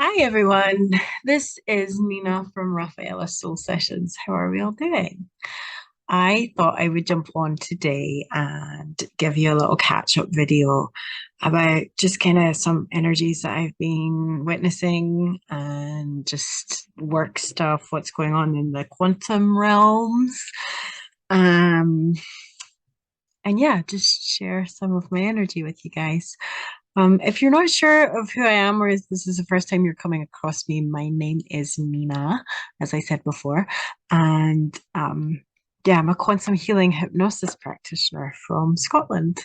Hi everyone, this is Nina from Rafaela Soul Sessions. How are we all doing? I thought I would jump on today and give you a little catch-up video about just kind of some energies that I've been witnessing and just work stuff, what's going on in the quantum realms. Um, and yeah, just share some of my energy with you guys. If you're not sure of who I am, or if this is the first time you're coming across me, my name is Nina, as I said before. And yeah, I'm a quantum healing hypnosis practitioner from Scotland.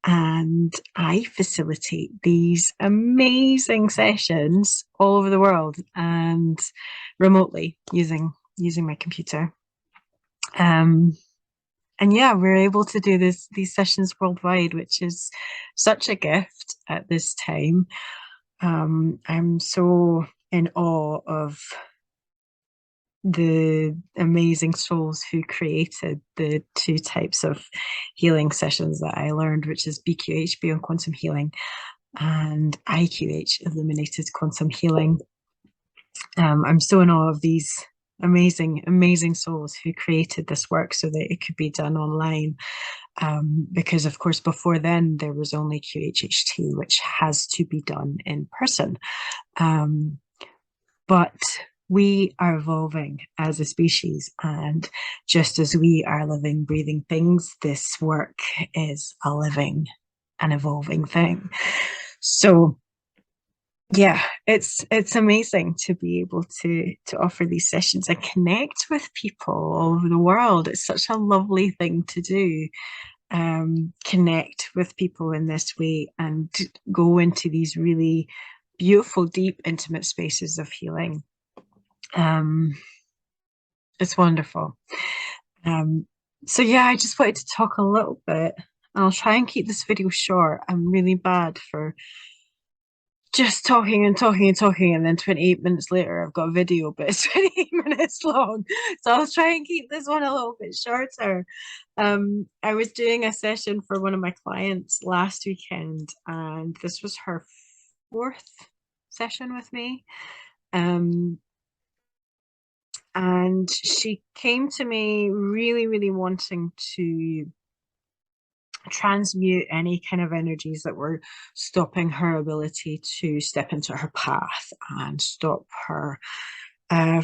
And I facilitate these amazing sessions all over the world and remotely using my computer. Um, and yeah, we're able to do these sessions worldwide, which is such a gift at this time. I'm so in awe of the amazing souls who created the two types of healing sessions that I learned, which is BQH, Beyond Quantum Healing, and IQH, Illuminated Quantum Healing. I'm so in awe of these amazing souls who created this work so that it could be done online. Because, of course, before then, there was only QHHT, which has to be done in person. Um, but we are evolving as a species, and just as we are living, breathing things, this work is a living and evolving thing. So yeah, it's amazing to be able to offer these sessions and connect with people all over the world. It's such a lovely thing to do. Connect with people in this way and go into these really beautiful, deep, intimate spaces of healing. Um, it's wonderful. Um, so yeah, I just wanted to talk a little bit. I'll try and keep this video short. I'm really bad for just talking and talking and talking, and then 28 minutes later, I've got a video, but it's 28 minutes long. So I'll try and keep this one a little bit shorter. I was doing a session for one of my clients last weekend, and this was her fourth session with me. Um, and she came to me really wanting to transmute any kind of energies that were stopping her ability to step into her path and stop her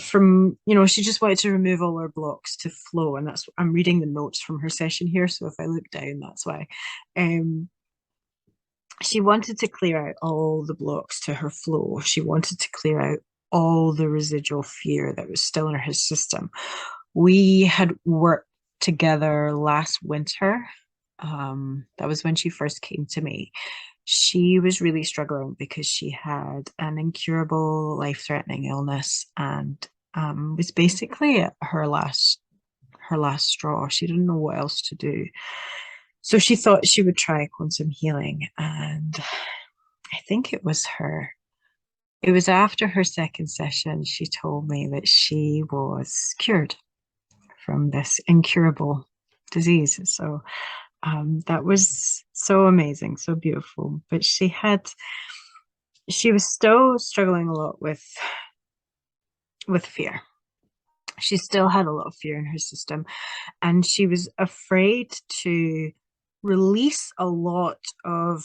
from, she just wanted to remove all her blocks to flow. And that's, I'm reading the notes from her session here. So if I look down, that's why. Um, she wanted to clear out all the blocks to her flow. She wanted to clear out all the residual fear that was still in her system. We had worked together last winter. That was when she first came to me. She was really struggling because she had an incurable, life-threatening illness and was basically at her last straw. She didn't know what else to do. So she thought she would try quantum healing. And I think it was after her second session, she told me that she was cured from this incurable disease. So that was so amazing, so beautiful. But she was still struggling a lot with fear. She still had a lot of fear in her system, and she was afraid to release a lot of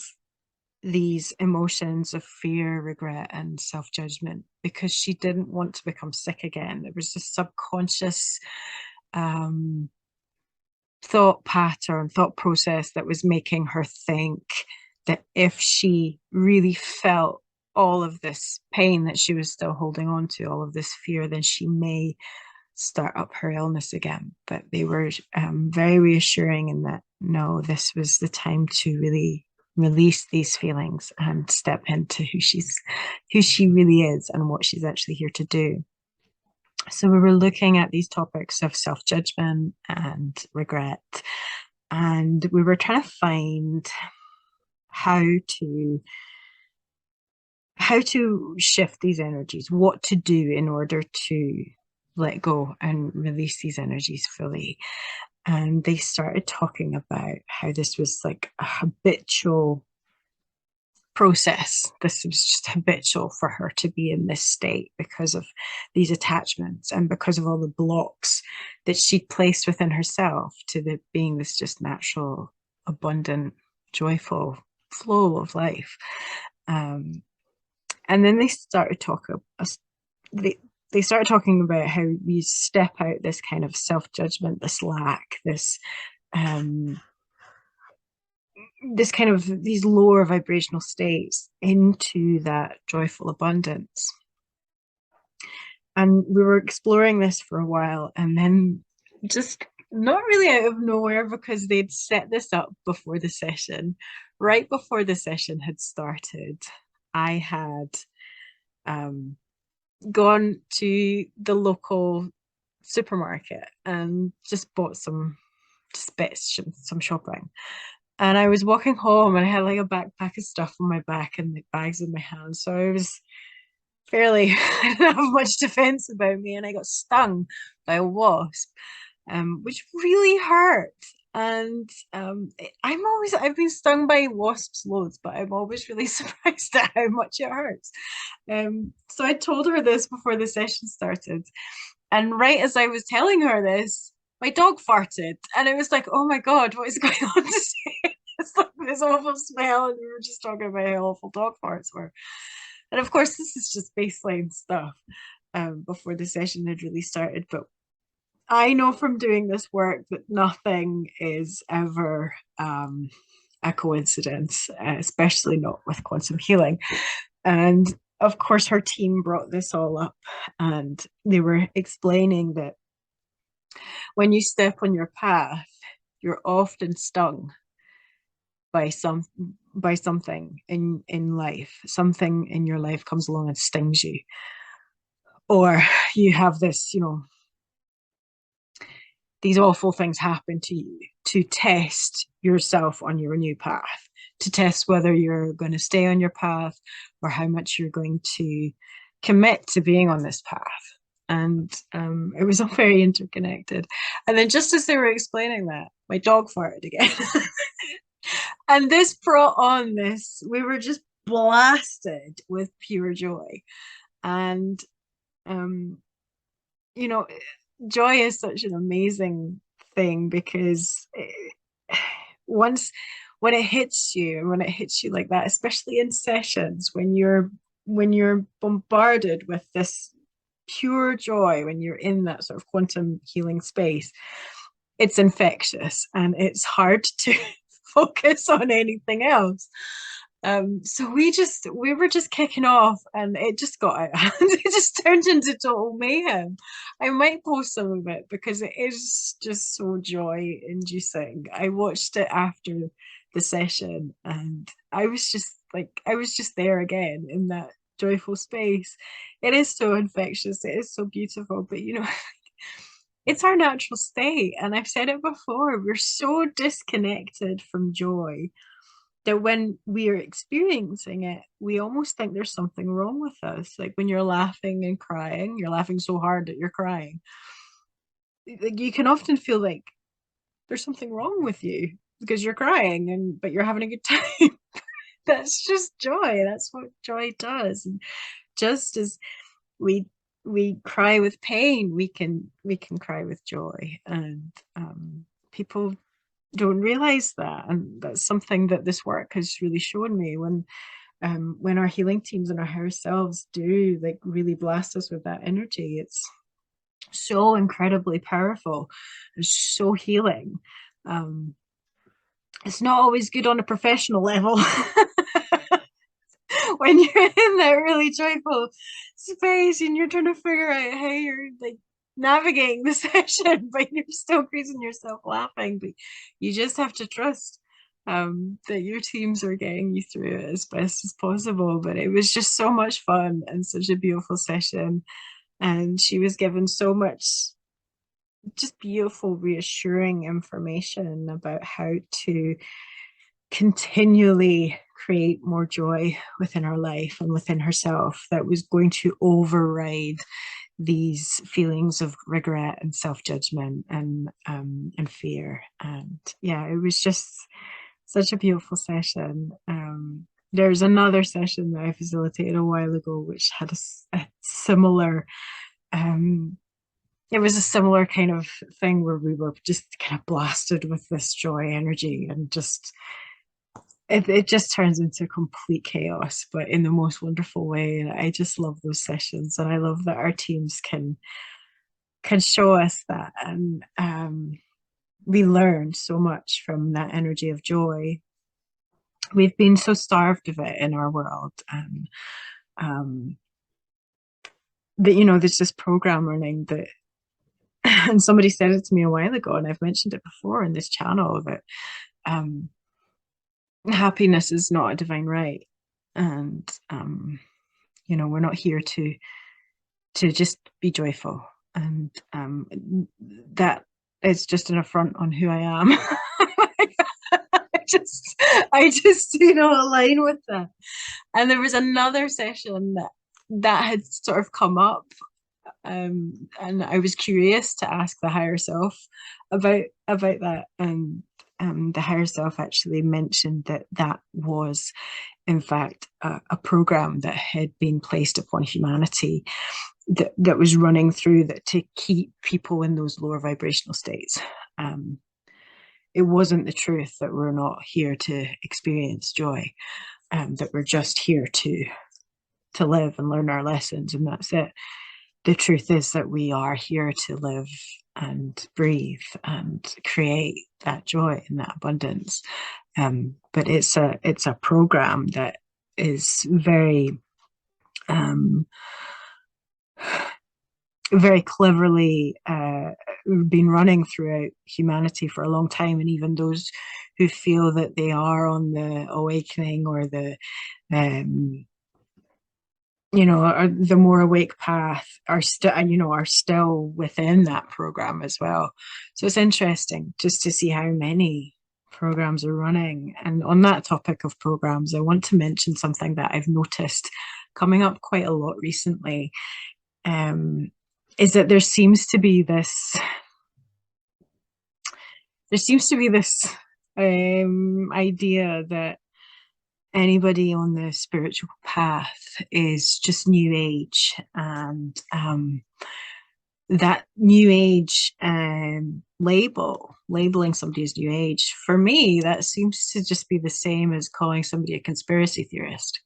these emotions of fear, regret, and self-judgment because she didn't want to become sick again. There was this subconscious um, thought pattern, thought process that was making her think that if she really felt all of this pain that she was still holding on to, all of this fear, then she may start up her illness again. But they were very reassuring in that no, this was the time to really release these feelings and step into who she really is and what she's actually here to do. So we were looking at these topics of self-judgment and regret, and we were trying to find how to how to shift these energies, what to do in order to let go and release these energies fully. And they started talking about how this was like a habitual process. This was just habitual for her to be in this state because of these attachments and because of all the blocks that she'd placed within herself to the being this just natural, abundant, joyful flow of life. Um, and then they, they started talking about how you step out this kind of self-judgment, this lack, um, this kind of these lower vibrational states into that joyful abundance. And we were exploring this for a while, and then just not really out of nowhere, because they'd set this up before the session. Right before the session had started, I had gone to the local supermarket and just bought some just bits, some shopping. And I was walking home and I had like a backpack of stuff on my back and the bags in my hands. So I was fairly, I didn't have much defense about me, and I got stung by a wasp, which really hurt. And I've been stung by wasps loads, but I'm always really surprised at how much it hurts. So I told her this before the session started. And right as I was telling her this, my dog farted. And it was like, oh my God, what is going on today? It's like this awful smell. And we were just talking about how awful dog farts were. And of course, this is just baseline stuff before the session had really started. But I know from doing this work that nothing is ever a coincidence, especially not with quantum healing. And of course, her team brought this all up, and they were explaining that when you step on your path, you're often stung by something in life. Something in your life comes along and stings you, or you have this, these awful things happen to you to test yourself on your new path, to test whether you're going to stay on your path or how much you're going to commit to being on this path. And it was all very interconnected. And then just as they were explaining that, my dog farted again. And this brought on this, we were just blasted with pure joy. And, you know, joy is such an amazing thing, because once when it hits you, and when it hits you like that, especially in sessions, when you're bombarded with this pure joy, when you're in that sort of quantum healing space, it's infectious and it's hard to focus on anything else. So we were just kicking off, and it just got out of hand. It just turned into total mayhem. I might post some of it because it is just so joy inducing. I watched it after the session, and I was just there again in that joyful space. It is so infectious, it is so beautiful, but it's our natural state. And I've said it before, we're so disconnected from joy that when we are experiencing it, we almost think there's something wrong with us. Like when you're laughing and crying, you're laughing so hard that you're crying. Like you can often feel like there's something wrong with you because you're crying, but you're having a good time. That's just joy. That's what joy does. And just as we cry with pain, we can cry with joy. And people don't realize that, and that's something that this work has really shown me. When our healing teams and our higher selves do like really blast us with that energy, it's so incredibly powerful and so healing. It's not always good on a professional level. When you're in that really joyful space and you're trying to figure out how you're like navigating the session, but you're still creasing yourself laughing. But you just have to trust that your teams are getting you through it as best as possible. But it was just so much fun and such a beautiful session. And she was given so much just beautiful, reassuring information about how to continually create more joy within her life and within herself, that was going to override these feelings of regret and self-judgment and fear. And yeah, it was just such a beautiful session. There's another session that I facilitated a while ago, which had a similar, um, it was a similar kind of thing where we were just kind of blasted with this joy energy and just it just turns into complete chaos, but in the most wonderful way. And I just love those sessions, and I love that our teams can show us that, and we learn so much from that energy of joy. We've been so starved of it in our world, and that there's this program running that, and somebody said it to me a while ago, and I've mentioned it before in this channel, that um, happiness is not a divine right, and we're not here to just be joyful, and that is just an affront on who I am. I just align with that. And there was another session that had sort of come up, and I was curious to ask the higher self about that, and the higher self actually mentioned that that was in fact a program that had been placed upon humanity that was running through that to keep people in those lower vibrational states. It wasn't the truth that we're not here to experience joy, that we're just here to live and learn our lessons, and that's it. The truth is that we are here to live and breathe and create that joy and that abundance. But it's a program that is very very cleverly been running throughout humanity for a long time, and even those who feel that they are on the awakening or the or the more awake path are still within that program as well. So it's interesting just to see how many programs are running. And on that topic of programs, I want to mention something that I've noticed coming up quite a lot recently, is that there seems to be this idea that anybody on the spiritual path is just new age, and that new age labeling somebody as new age, for me, that seems to just be the same as calling somebody a conspiracy theorist.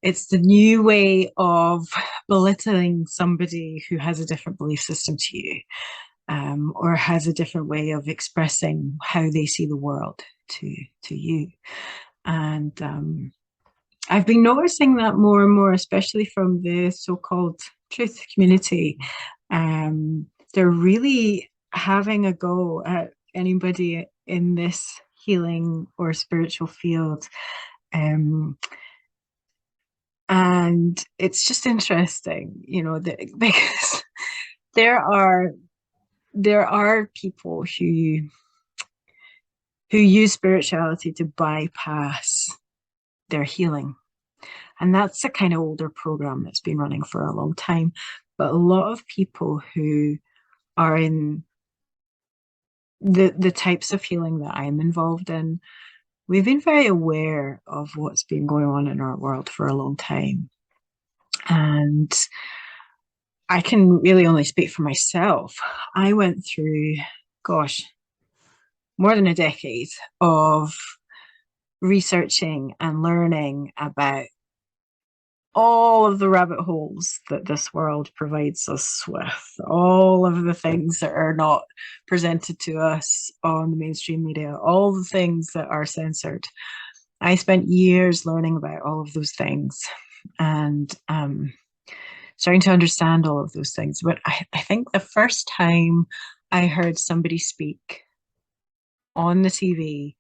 It's the new way of belittling somebody who has a different belief system to you, or has a different way of expressing how they see the world to you. And I've been noticing that more and more, especially from the so-called truth community. They're really having a go at anybody in this healing or spiritual field. And it's just interesting, because there are people who use spirituality to bypass their healing. And that's a kind of older program that's been running for a long time. But a lot of people who are in the types of healing that I'm involved in, we've been very aware of what's been going on in our world for a long time. And I can really only speak for myself. I went through, gosh, more than a decade of researching and learning about all of the rabbit holes that this world provides us with, all of the things that are not presented to us on the mainstream media, all the things that are censored. I spent years learning about all of those things and starting to understand all of those things. But I think the first time I heard somebody speak on the TV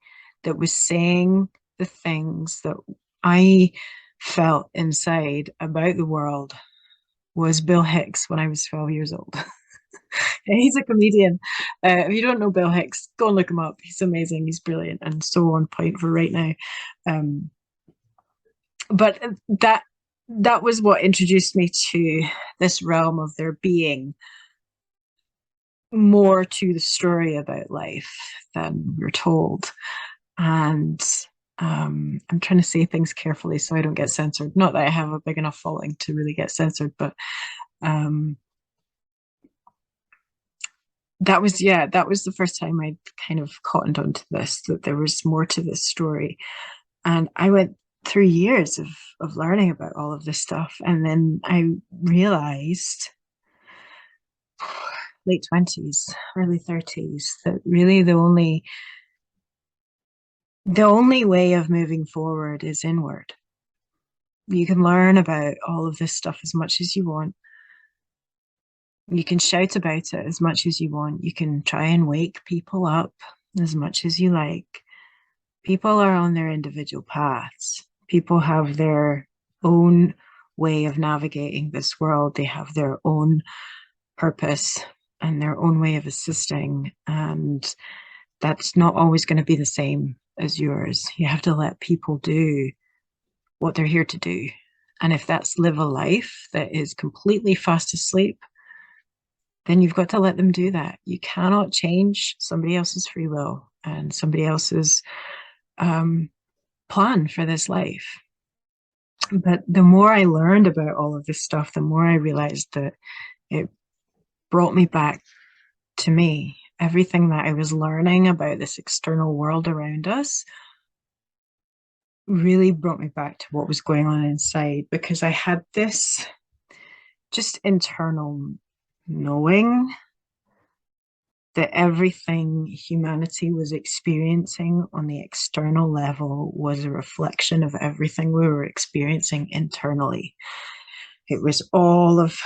that was saying the things that I felt inside about the world was Bill Hicks when I was 12 years old. He's a comedian. If you don't know Bill Hicks, go and look him up. He's amazing. He's brilliant and so on point for right now. But that was what introduced me to this realm of there being more to the story about life than we're told. And I'm trying to say things carefully so I don't get censored. Not that I have a big enough following to really get censored, but um, that was, yeah, that was the first time I'd kind of cottoned onto this, that there was more to this story. And I went through years of learning about all of this stuff. And then I realized late 20s, early 30s, that really the only way of moving forward is inward. You can learn about all of this stuff as much as you want. You can shout about it as much as you want. You can try and wake people up as much as you like. People are on their individual paths. People have their own way of navigating this world. They have their own purpose and their own way of assisting. And that's not always going to be the same as yours. You have to let people do what they're here to do. And if that's live a life that is completely fast asleep, then you've got to let them do that. You cannot change somebody else's free will and somebody else's plan for this life. But the more I learned about all of this stuff, the more I realized that it brought me back to me. Everything that I was learning about this external world around us really brought me back to what was going on inside, because I had this just internal knowing that everything humanity was experiencing on the external level was a reflection of everything we were experiencing internally. It was all of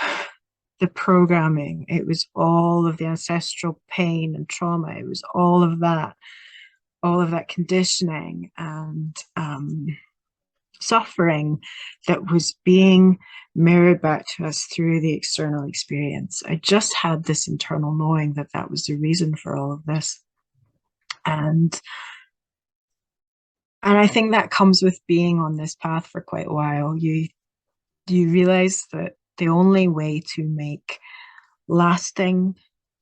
the programming, it was all of the ancestral pain and trauma, it was all of that conditioning and suffering that was being mirrored back to us through the external experience. I just had this internal knowing that that was the reason for all of this. And I think that comes with being on this path for quite a while. You realize that the only way to make lasting,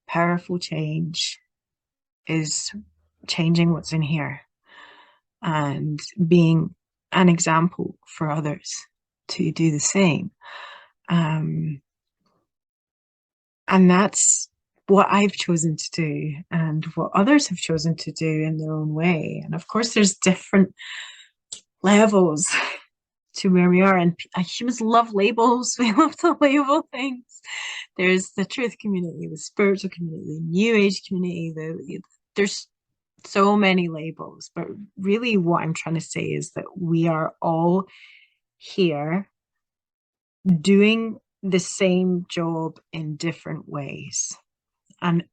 powerful change is changing what's in here and being an example for others to do the same. Um, and that's what I've chosen to do and what others have chosen to do in their own way. And of course, there's different levels to where we are. And humans love labels. We love to label things. There's the truth community, the spiritual community, the new age community. There's so many labels. But really, what I'm trying to say is that we are all here doing the same job in different ways. And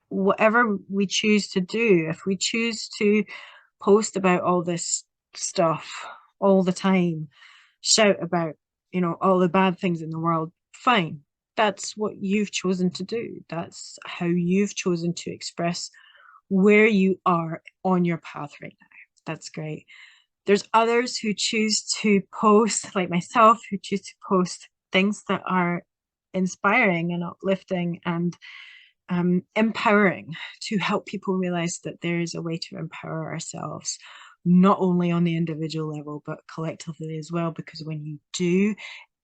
whatever we choose to do, if we choose to post about all this stuff all the time, shout about, all the bad things in the world, fine. That's what you've chosen to do. That's how you've chosen to express where you are on your path right now. That's great. There's others who choose to post, like myself, who choose to post things that are inspiring and uplifting and empowering, to help people realize that there is a way to empower ourselves, not only on the individual level, but collectively as well. Because when you do,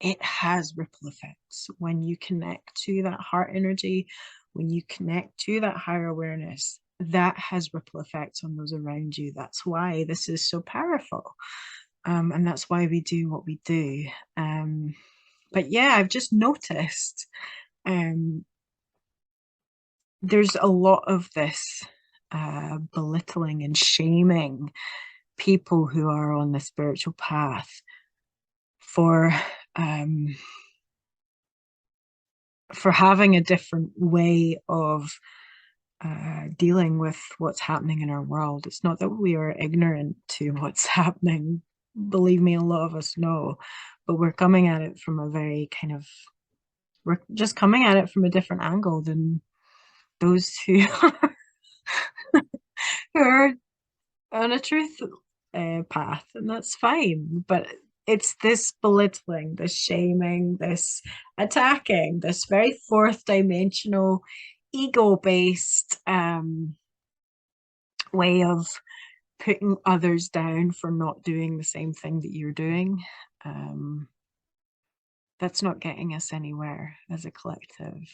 it has ripple effects. When you connect to that heart energy, when you connect to that higher awareness, that has ripple effects on those around you. That's why this is so powerful. And that's why we do what we do. But yeah, I've just noticed there's a lot of this belittling and shaming people who are on the spiritual path for having a different way of dealing with what's happening in our world. It's not that we are ignorant to what's happening. Believe me, a lot of us know, but we're coming at it from a very we're just coming at it from a different angle than those who who are on a truth path, and that's fine. But it's this belittling, this shaming, this attacking, this very fourth dimensional, ego based way of putting others down for not doing the same thing that you're doing. That's not getting us anywhere as a collective.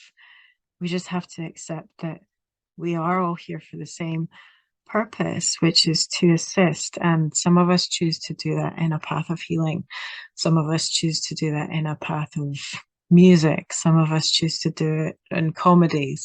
We just have to accept that we are all here for the same purpose, which is to assist. And some of us choose to do that in a path of healing. Some of us choose to do that in a path of music. Some of us choose to do it in comedy.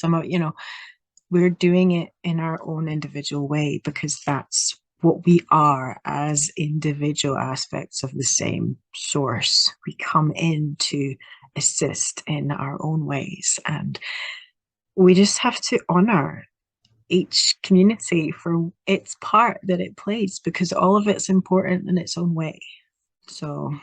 We're doing it in our own individual way because that's what we are as individual aspects of the same source. We come in to assist in our own ways, and we just have to honor each community for its part that it plays because all of it's important in its own way. So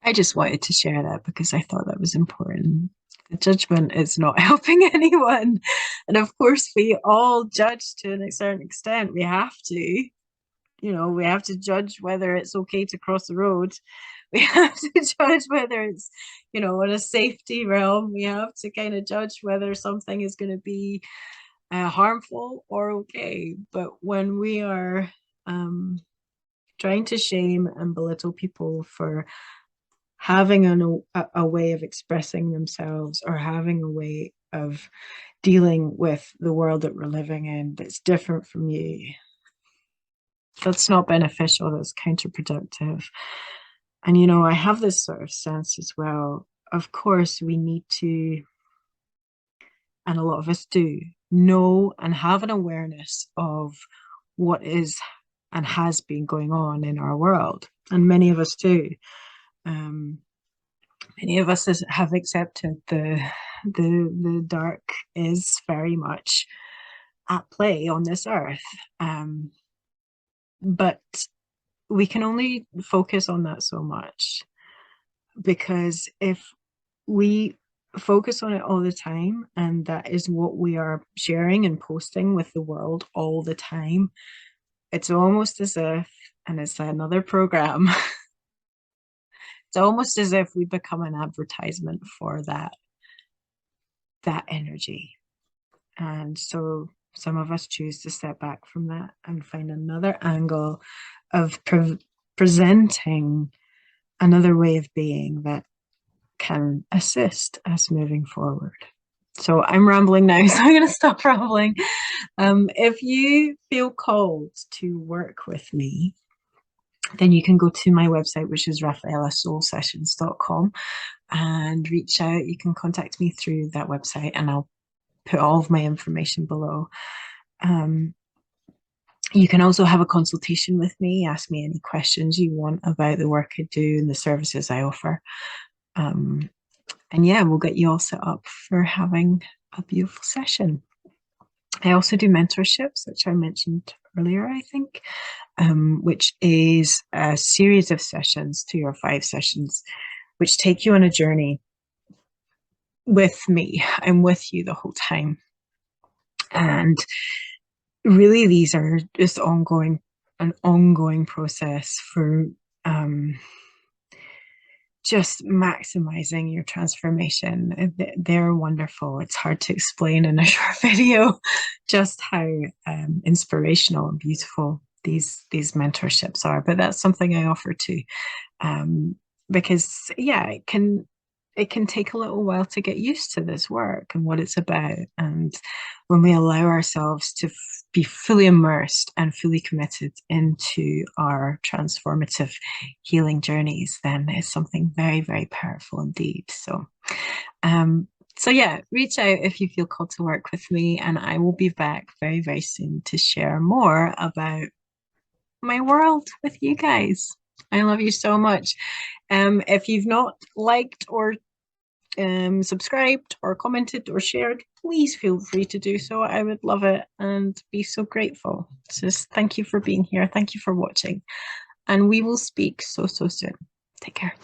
I just wanted to share that because I thought that was important. The judgment is not helping anyone. And of course, we all judge to a certain extent. We have to, we have to judge whether it's okay to cross the road. We have to judge whether it's, in a safety realm. We have to kind of judge whether something is going to be harmful or okay. But when we are trying to shame and belittle people for having a way of expressing themselves or having a way of dealing with the world that we're living in that's different from you, that's not beneficial, that's counterproductive. And I have this sort of sense as well. Of course, we need to, and a lot of us do, know and have an awareness of what is and has been going on in our world. And many of us do. Many of us have accepted the dark is very much at play on this earth. But we can only focus on that so much, because if we focus on it all the time and that is what we are sharing and posting with the world all the time, it's almost as if, and it's another program, it's almost as if we become an advertisement for that energy. And so some of us choose to step back from that and find another angle of presenting another way of being that can assist us moving forward. So I'm rambling now, so I'm going to stop rambling. If you feel called to work with me, then you can go to my website, which is rafaelasoulsessions.com, and reach out. You can contact me through that website, and I'll put all of my information below. You can also have a consultation with me, ask me any questions you want about the work I do and the services I offer. And yeah, we'll get you all set up for having a beautiful session. I also do mentorships, which I mentioned earlier, I think, which is a series of sessions, 2 or 5 sessions, which take you on a journey with me. I'm with you the whole time. And really, these are just an ongoing process for just maximizing your transformation. They're wonderful. It's hard to explain in a short video just how inspirational and beautiful these mentorships are. But that's something I offer too, because yeah, it can take a little while to get used to this work and what it's about. And when we allow ourselves to be fully immersed and fully committed into our transformative healing journeys, then it's something very, very powerful indeed. So yeah, reach out if you feel called to work with me, and I will be back very, very soon to share more about my world with you guys. I love you so much. If you've not liked or subscribed or commented or shared, please feel free to do so. I would love it and be so grateful. Just thank you for being here. Thank you for watching. And we will speak so, so soon. Take care.